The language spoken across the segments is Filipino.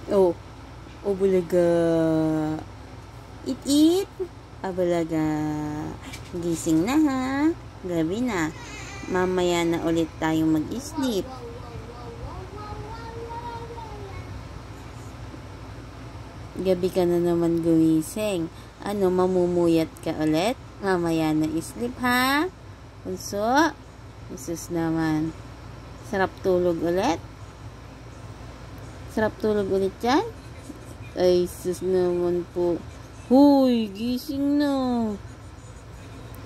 Oh, oh bulaga. Eat. Bulaga. Gising na ha. Gabi na. Mamaya na ulit tayong mag-sleep. Gabi ka na naman gumising. Ano, mamumuyat ka ulit? Mamaya na sleep ha? Bunso? Jesus naman. Sarap tulog ulit? Sarap tulog ulit yan? Ay, sus naman po. Huy, gising na.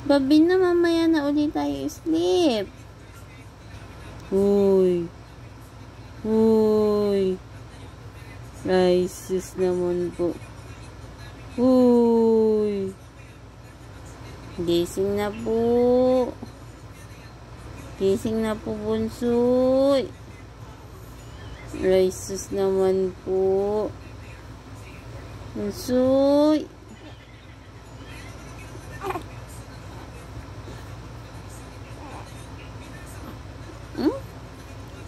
Gabi na, mamaya na ulit tayo sleep. Huy. Ay, sus naman po. Huy. Gising na po. Gising na po, bunsoy. Ay, sus naman po. Bunsoy.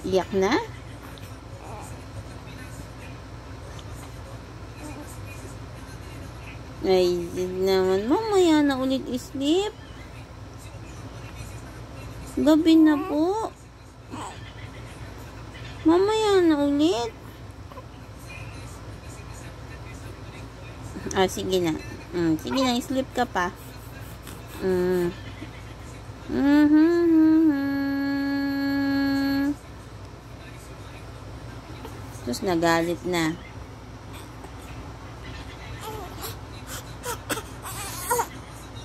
Iyak na? Ay, naman. Mamaya na ulit sleep. Gabi na po. Mamaya na ulit. Sige na. Sige na, sleep ka pa. Tapos nagalit na.